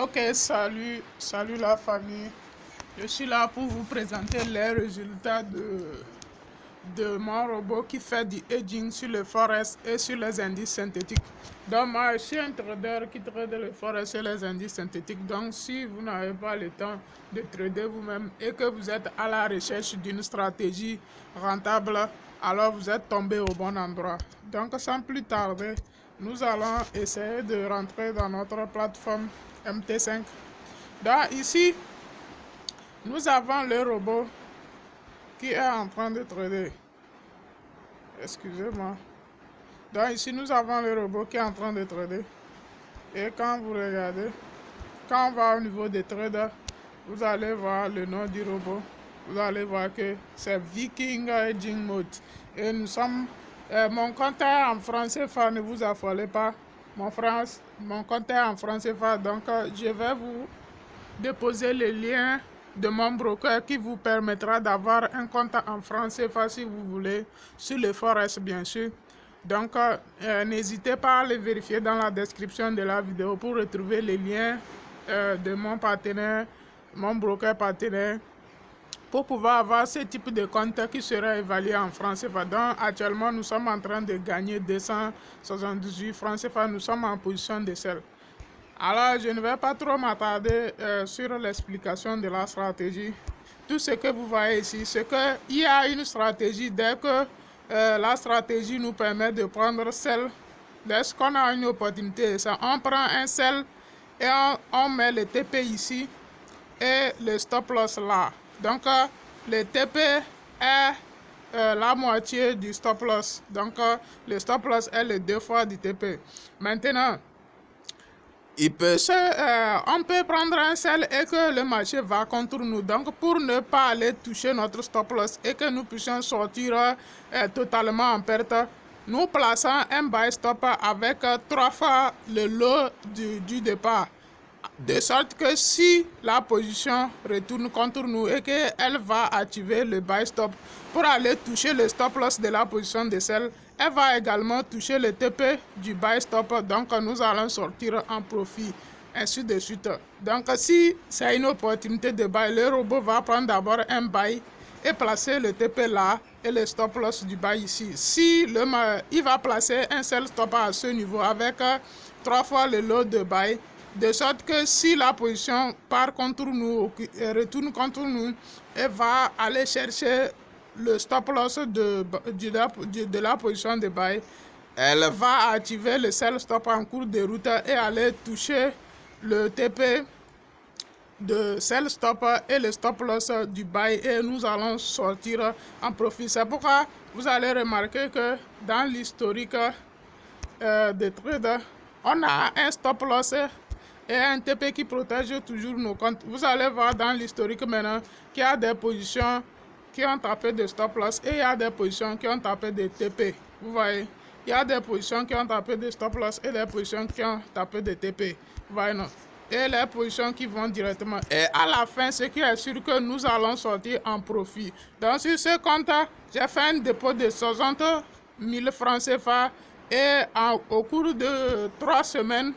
Ok, salut la famille. Je suis là pour vous présenter les résultats de mon robot qui fait du hedging sur le forex et sur les indices synthétiques. Donc moi, je suis un trader qui trade le forex et les indices synthétiques. Donc si vous n'avez pas le temps de trader vous-même et que vous êtes à la recherche d'une stratégie rentable, alors vous êtes tombé au bon endroit. Donc sans plus tarder, nous allons essayer de rentrer dans notre plateforme MT5. Donc ici, nous avons le robot qui est en train de trader. Excusez-moi. Donc ici, nous avons le robot qui est en train de trader. Et quand vous regardez, quand on va au niveau des traders, vous allez voir le nom du robot. Vous allez voir que c'est Viking Hedging Mode. Et nous sommes... mon compte est en français, ne vous affolez pas. Mon compte est en français, donc je vais vous déposer le lien de mon broker qui vous permettra d'avoir un compte en francs CFA si vous voulez, sur le Forex bien sûr. Donc n'hésitez pas à le vérifier dans la description de la vidéo pour retrouver les liens de mon partenaire, mon broker partenaire, pour pouvoir avoir ce type de compte qui sera évalué en francs CFA. Donc actuellement nous sommes en train de gagner 278 francs CFA, nous sommes en position de sell. Alors, je ne vais pas trop m'attarder sur l'explication de la stratégie. Tout ce que vous voyez ici, c'est qu'il y a une stratégie. Dès que la stratégie nous permet de prendre sell, dès qu'on a une opportunité, ça, on prend un sell et on met le TP ici et le stop loss là. Donc, le TP est la moitié du stop loss. Donc, le stop loss est le 2 fois du TP. Maintenant, on peut prendre un sell et que le marché va contre nous. Donc, pour ne pas aller toucher notre stop loss et que nous puissions sortir totalement en perte, nous plaçons un buy stop avec 3 fois le lot du départ. De sorte que si la position retourne contre nous et qu'elle va activer le buy stop pour aller toucher le stop loss de la position de sell, elle va également toucher le TP du buy stop, donc nous allons sortir en profit, ainsi de suite. Donc si c'est une opportunité de buy, le robot va prendre d'abord un buy et placer le TP là et le stop loss du buy ici. Si il va placer un sell stop à ce niveau avec 3 fois le lot de buy, de sorte que si la position part contre nous, retourne contre nous, elle va aller chercher le stop loss de la position de buy. Elle va activer le sell stop en cours de route et aller toucher le TP de sell stop et le stop loss du buy et nous allons sortir en profit. C'est pourquoi vous allez remarquer que dans l'historique des trades, on a un stop loss et un TP qui protège toujours nos comptes. Vous allez voir dans l'historique maintenant qu'il y a des positions qui ont tapé de stop loss et il y a des positions qui ont tapé de TP. Vous voyez, il y a des positions qui ont tapé de stop loss et des positions qui ont tapé de TP. Vous voyez, non? Et les positions qui vont directement. Et à la fin, ce qui est sûr que nous allons sortir en profit. Donc sur ce compte, j'ai fait un dépôt de 60 000 francs CFA et au cours de 3 semaines,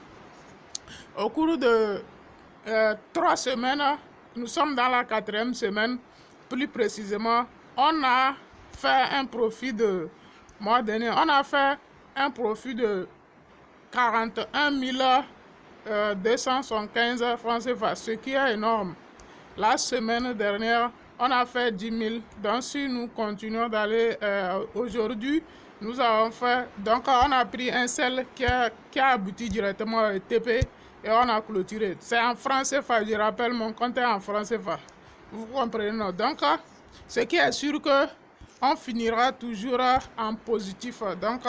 nous sommes dans la 4e semaine, plus précisément, on a fait un profit de, mois dernier, on a fait un profit de 41 275 francs CFA, ce qui est énorme. La semaine dernière, on a fait 10 000. Donc si nous continuons d'aller aujourd'hui, nous avons fait, donc on a pris un sell qui a abouti directement au TP et on a clôturé. C'est en francs CFA, je rappelle, mon compte est en francs CFA. Vous comprenez, non? Donc, ce qui est sûr que on finira toujours en positif. Donc,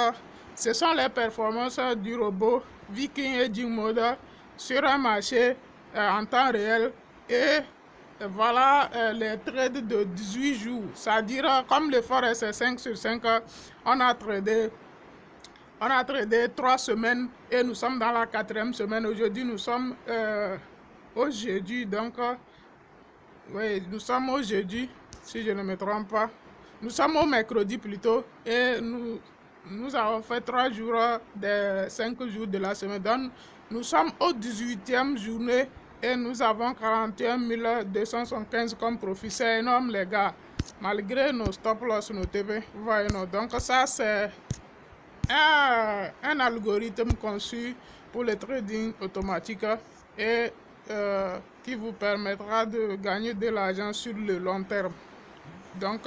ce sont les performances du robot Viking Hedging Mode sur un marché en temps réel et voilà les trades de 18 jours. C'est-à-dire, comme le Forex est 5 sur 5, on a tradé 3 semaines et nous sommes dans la 4e semaine. Aujourd'hui, nous sommes au jeudi. Donc, oui, nous sommes au jeudi, si je ne me trompe pas. Nous sommes au mercredi plutôt. Et nous avons fait 3 jours des 5 jours de la semaine. Donc, nous sommes au 18e journée et nous avons 41 275 comme profit. C'est énorme les gars, malgré nos stop loss, nos TP. Vous voyez, non? Donc ça c'est un algorithme conçu pour le trading automatique et qui vous permettra de gagner de l'argent sur le long terme. Donc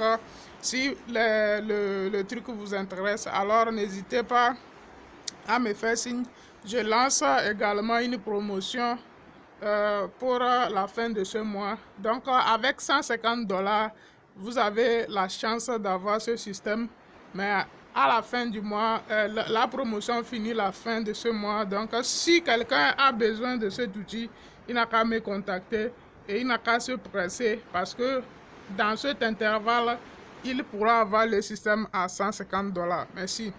si le truc vous intéresse, alors n'hésitez pas à me faire signe. Je lance également une promotion pour la fin de ce mois. Donc avec 150 $, vous avez la chance d'avoir ce système, mais à la fin du mois, la promotion finit la fin de ce mois. Donc si quelqu'un a besoin de cet outil, il n'a qu'à me contacter et il n'a qu'à se presser, parce que dans cet intervalle, il pourra avoir le système à 150 $. Merci.